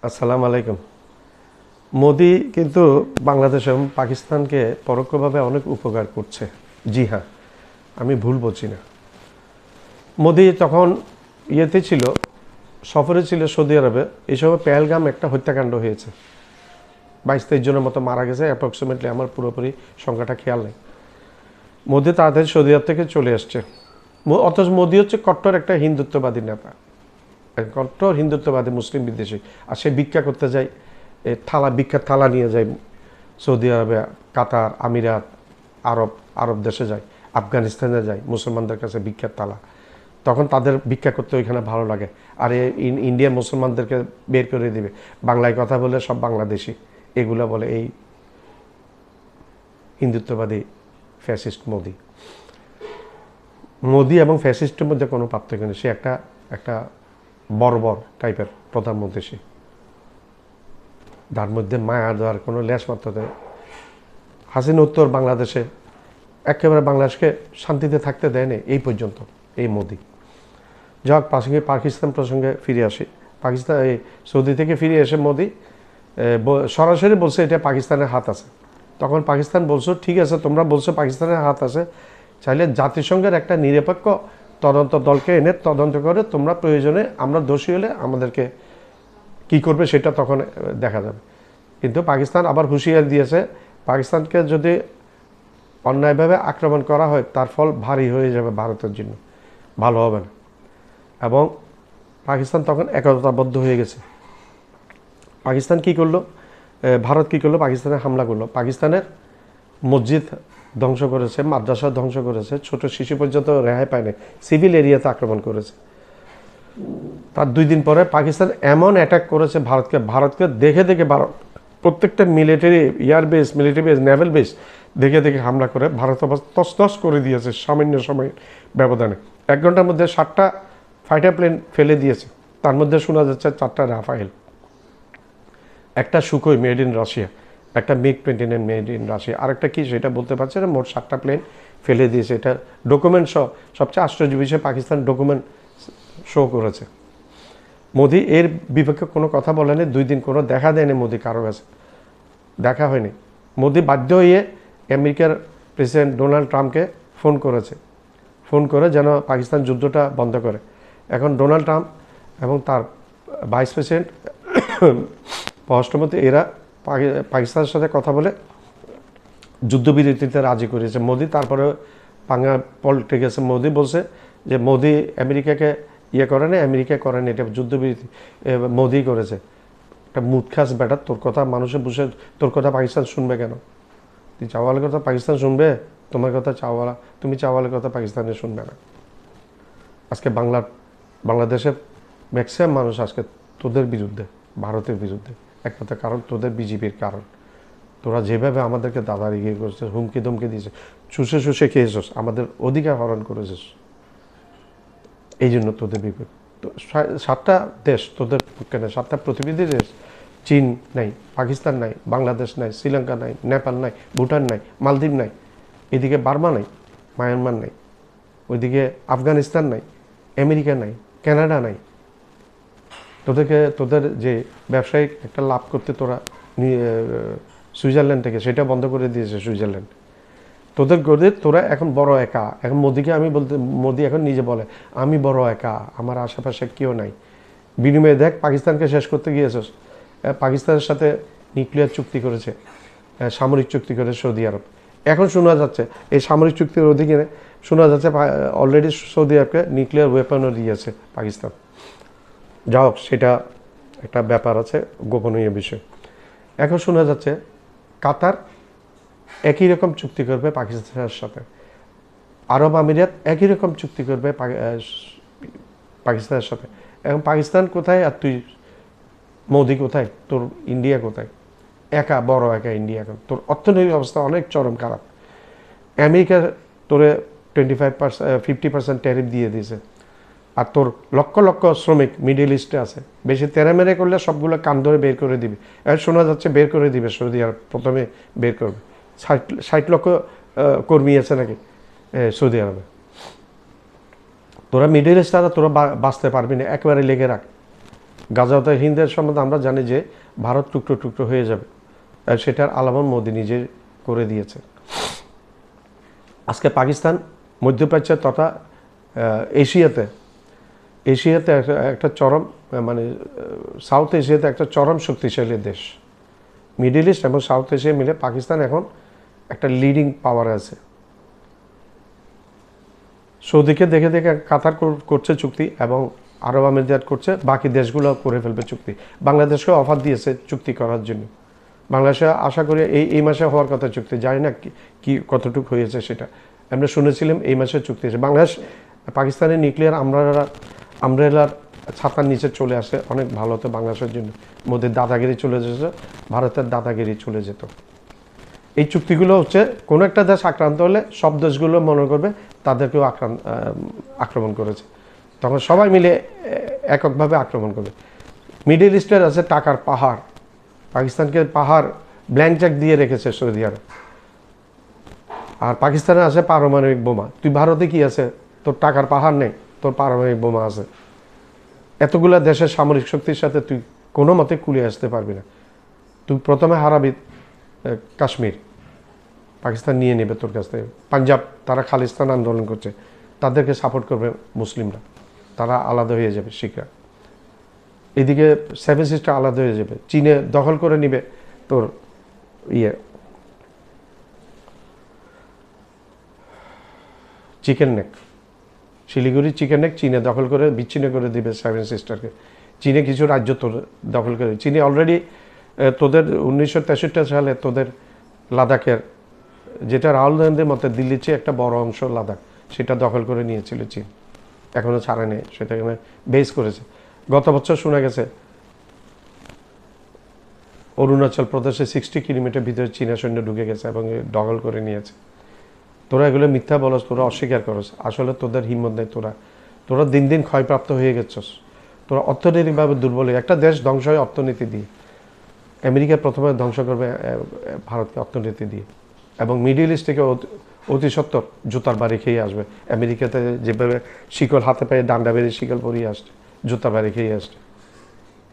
আসসালামু আলাইকুম। মোদি কিন্তু বাংলাদেশ এবং পাকিস্তানকে পরোক্ষভাবে অনেক উপকার করছে। জি হ্যাঁ, আমি ভুল বলছি না। মোদি তখন ইয়েতে ছিল, সফরে ছিল সৌদি আরবে। এই সময় পেহেলগাম একটা হত্যাকাণ্ড হয়েছে, 22-23 জনের মতো মারা গেছে অ্যাপ্রক্সিমেটলি। আমার পুরোপুরি সংখ্যাটা খেয়াল নেই। মোদি তাড়াতাড়ি সৌদি আরব থেকে চলে আসছে। অথচ মোদি হচ্ছে কট্টর একটা হিন্দুত্ববাদী নেতা, কট্টর হিন্দুত্ববাদী মুসলিম বিদ্বেষী। আর সে ভিক্ষা করতে যায়, ভিক্ষার থালা নিয়ে যায় সৌদি আরবে, কাতার, আমিরাত, আরব আরব দেশে যায়, আফগানিস্তানে যায় মুসলমানদের কাছে ভিক্ষার থালা। তখন তাদের ভিক্ষা করতে ওইখানে ভালো লাগে। আর ইন্ডিয়ার মুসলমানদেরকে বের করে দিবে, বাংলায় কথা বলে সব বাংলাদেশি, এগুলো বলে এই হিন্দুত্ববাদী ফ্যাসিস্ট মোদি। মোদি এবং ফ্যাসিস্টের মধ্যে কোনো পার্থক্য নেই। সে একটা একটা বর্বর টাইপের প্রধানমন্ত্রী। সে তার মধ্যে মায়া দেওয়ার কোনো লেশ মাত্র দেয়। হাসিনা উত্তর বাংলাদেশে একেবারে বাংলাদেশকে শান্তিতে থাকতে দেয়নি এই পর্যন্ত, এই মোদি। যাক, পাকিস্তান প্রসঙ্গে ফিরে আসি। পাকিস্তান এই সৌদি থেকে ফিরে এসে মোদি সরাসরি বলছে এটা পাকিস্তানের হাত আছে। তখন পাকিস্তান বলছো ঠিক আছে, তোমরা বলছো পাকিস্তানের হাত আছে, চাইলে জাতিসংঘের একটা নিরপেক্ষ তদন্ত দলকে এনে তদন্ত করে তোমরা প্রয়োজনে আমরা দোষী হলে আমাদেরকে কি করবে সেটা তখন দেখা যাবে। কিন্তু পাকিস্তান আবার হুঁশিয়ার দিয়েছে, পাকিস্তানকে যদি অন্যায়ভাবে আক্রমণ করা হয় তার ফল ভারী হয়ে যাবে ভারতের জন্য, ভালো হবে না। এবং পাকিস্তান তখন একতাবদ্ধ হয়ে গেছে। পাকিস্তান কি করলো, ভারত কি করলো, পাকিস্তানে হামলা করলো। পাকিস্তানের মসজিদ ধ্বংস করেছে, মাদ্রাসা ধ্বংস করেছে, ছোট শিশু পর্যন্ত রেহাই পায়নি, সিভিল এরিয়াতে আক্রমণ করেছে। তার 2 দিন পরে পাকিস্তান এমন অ্যাটাক করেছে ভারতকে দেখে দেখে প্রত্যেকটা military airbase, military base, naval base দেখে দেখে হামলা করে ভারত আবার তছনছ করে দিয়েছে সামান্য সময় ব্যবধানে। 1 ঘন্টার মধ্যে 7টা ফাইটার প্লেন ফেলে দিয়েছে। তার মধ্যে শোনা যাচ্ছে 4টা রাফায়েল, একটা সুখোই মেড ইন রাশিয়া, একটা মিগ-29 মেড ইন রাশিয়া, আরেকটা কি সেটা বলতে পারছে না। মোট 7টা প্লেন ফেলে দিয়েছে। এটা ডকুমেন্ট সহ, সবচেয়ে আশ্চর্য বিষয় পাকিস্তান ডকুমেন্ট শো করেছে। মোদি এর বিপক্ষে কোনো কথা বলেনি। 2 দিন কোনো দেখা দেয়নি মোদি কারো কাছে, দেখা হয়নি। মোদি বাধ্য হয়ে আমেরিকার প্রেসিডেন্ট ডোনাল্ড ট্রাম্পকে ফোন করেছে, ফোন করে যেন পাকিস্তান যুদ্ধটা বন্ধ করে। এখন ডোনাল্ড ট্রাম্প এবং তার ভাইস প্রেসিডেন্ট পররাষ্ট্রমন্ত্রী এরা পাকিস্তানের সাথে কথা বলে যুদ্ধবিরতিতে রাজি করেছে মোদি। তারপরে পাঙ্গা পল্টে গেছে। মোদি বলছে যে মোদি আমেরিকাকে করেনি, আমেরিকা করেনি, এটা যুদ্ধবিরতি মোদি করেছে। একটা মুদখাস ব্যাটার, তোর কথা মানুষে বসে, তোর কথা পাকিস্তান শুনবে কেন? তুই চাওয়ালের কথা পাকিস্তান শুনবে? তোমার কথা চাওয়ালা, তুমি চাওয়ালের কথা পাকিস্তানে শুনবে না। আজকে বাংলাদেশের ম্যাক্সিমাম মানুষ আজকে তোদের বিরুদ্ধে, ভারতের বিরুদ্ধে। একমাত্র কারণ তোদের বিজেপির কারণ। তোরা যেভাবে আমাদেরকে দাদাগিরি করেছিস, হুমকি ধমকি দিয়েছিস, শুষে শুষে খেয়েছিস, আমাদের অধিকার হরণ করেছিস, এই জন্য তোদের বিপদ। তো 7টা দেশ তোদের পক্ষে নেই, 7টা প্রতিবেশী দেশ। চীন নাই, পাকিস্তান নাই, বাংলাদেশ নাই, শ্রীলঙ্কা নাই, নেপাল নাই, ভুটান নাই, মালদ্বীপ নাই, এদিকে বার্মা নাই, মায়ানমার নাই, ওইদিকে আফগানিস্তান নাই, আমেরিকা নাই, কানাডা নাই। তোদের যে ব্যবসায়িক একটা লাভ করতে তোরা সুইজারল্যান্ড থেকে, সেটা বন্ধ করে দিয়েছে সুইজারল্যান্ড। তোরা এখন বড় একা। এখন মোদিকে আমি বলতে, মোদি এখন নিজে বলে আমি বড় একা, আমার আশেপাশে কেউ নাই। বিনিময়ে দেখ পাকিস্তানকে শেষ করতে গিয়েছিস। পাকিস্তানের সাথে নিউক্লিয়ার চুক্তি করেছে, সামরিক চুক্তি করেছে সৌদি আরব। এখন শোনা যাচ্ছে এই সামরিক চুক্তির অধীনে শোনা যাচ্ছে অলরেডি সৌদি আরবকে নিউক্লিয়ার ওয়েপনও দিয়েছে পাকিস্তান। যাই হোক, সেটা একটা ব্যাপার আছে, গোপনীয় বিষয়। এখন শোনা যাচ্ছে কাতার একই রকম চুক্তি করবে পাকিস্তানের সাথে, আরব আমিরাত একই রকম চুক্তি করবে পাকিস্তানের সাথে। এখন পাকিস্তান কোথায় আর তুই মোদি কোথায়? তোর ইন্ডিয়া কোথায়? একা, বড় একা ইন্ডিয়া। এখন তোর অর্থনৈতিক অবস্থা অনেক চরম খারাপ। আমেরিকা তোরে 50% ট্যারিফ দিয়ে দিয়েছে। আর তোর লক্ষ লক্ষ শ্রমিক মিডল ইস্টে আছে, বেশি তেরামেরে করলে সবগুলো কান ধরে বের করে দিবে। এখন শোনা যাচ্ছে বের করে দিবে সৌদি আরব, প্রথমে বের করবে। 60 লক্ষ কর্মী আছে নাকি সৌদি আরবে। তোরা মিডল ইস্ট, তোরা বাঁচতে পারবি না, একেবারে লেগে রাখ। গাজাওয়াত হিন্দের সম্বন্ধে আমরা জানি যে ভারত টুকরো টুকরো হয়ে যাবে, আর সেটার আলামত মোদি নিজে করে দিয়েছে। আজকে পাকিস্তান মধ্যপ্রাচ্য তথা এশিয়াতে একটা চরম মানে সাউথ এশিয়াতে একটা চরম শক্তিশালী দেশ। মিডল ইস্ট এবং সাউথ এশিয়া মিলে পাকিস্তান এখন একটা লিডিং পাওয়ার আছে। সৌদিকে দেখে দেখে কাতার করছে চুক্তি এবং আরব আমিরাত করছে, বাকি দেশগুলো করে ফেলবে চুক্তি। বাংলাদেশকে অফার দিয়েছে চুক্তি করার জন্য। বাংলাদেশে আশা করি এই মাসে হওয়ার কথা চুক্তি, জানি না কি কতটুকু হয়েছে সেটা। আমরা শুনেছিলাম এই মাসে চুক্তি হয়েছে। বাংলাদেশ পাকিস্তানের নিউক্লিয়ার আমব্রেলার ছাতার নিচে চলে আসে, অনেক ভালো হতো বাংলাদেশের জন্য। মোদের দাদাগিরি চলে যেত, ভারতের দাদাগিরি চলে যেত। এই চুক্তিগুলো হচ্ছে কোনো একটা দেশ আক্রান্ত হলে সব দেশগুলো মনে করবে তাদেরকেও আক্রমণ করেছে, তখন সবাই মিলে এককভাবে আক্রমণ করবে। মিডল ইস্টের আছে টাকার পাহাড়, পাকিস্তানকে পাহাড় ব্ল্যাঙ্ক চেক দিয়ে রেখেছে সৌদি আরব। আর পাকিস্তানে আছে পারমাণবিক বোমা। তুই ভারতে কি আছে? তোর টাকার পাহাড় নেই, তোর পারমাণবিক বোমা আছে। এতগুলা দেশের সামরিক শক্তির সাথে তুই কোনো মতে কুলিয়ে আসতে পারবি না। তুই প্রথমে হারাবি কাশ্মীর, পাকিস্তান নিয়ে নেবে তোর কাছ থেকে। পাঞ্জাব, তারা খালিস্তান আন্দোলন করছে, তাদেরকে সাপোর্ট করবে মুসলিমরা, তারা আলাদা হয়ে যাবে শিখরা। এদিকে সেভেন সিস্টার আলাদা হয়ে যাবে, চীনে দখল করে নিবে তোর chicken neck, Siliguri chicken neck চীনে দখল করে বিচ্ছিন্ন করে দিবে সেভেন সিস্টারকে। চীনে কিছু রাজ্য তোর দখল করে, চীনে অলরেডি তোদের 1963 সালে তোদের লাদাখের, যেটা রাহুল গান্ধীর মতে দিল্লির চেয়ে একটা বড় অংশ লাদাখ, সেটা দখল করে নিয়েছিল চীন, এখনও ছাড়ে নেই, সেটা এখানে বেস করেছে। গত বছর শোনা গেছে অরুণাচল প্রদেশে 60 কিলোমিটার ভিতরে চীনা সৈন্য ঢুকে গেছে এবং দখল করে নিয়েছে। তোরা এগুলো মিথ্যা বলস, তোরা অস্বীকার করস, আসলে তোদের হিম্মত নেই। তোরা দিন দিন ক্ষয়প্রাপ্ত হয়ে গেছস। তোরা অর্থনৈতিকভাবে দুর্বল। একটা দেশ ধ্বংস হয় অর্থনীতি দিয়ে। আমেরিকা প্রথমে ধ্বংস করবে ভারতকে অর্থনীতি দিয়ে, এবং মিডল ইস্ট থেকে অতি সত্বর জুতার বাড়ি খেয়ে আসবে। আমেরিকাতে যেভাবে শিকল হাতে পায়ে ডান্ডা বেরিয়ে শিকল পরিয়ে আসছে, জুতার বাড়ি খেয়ে আসছে।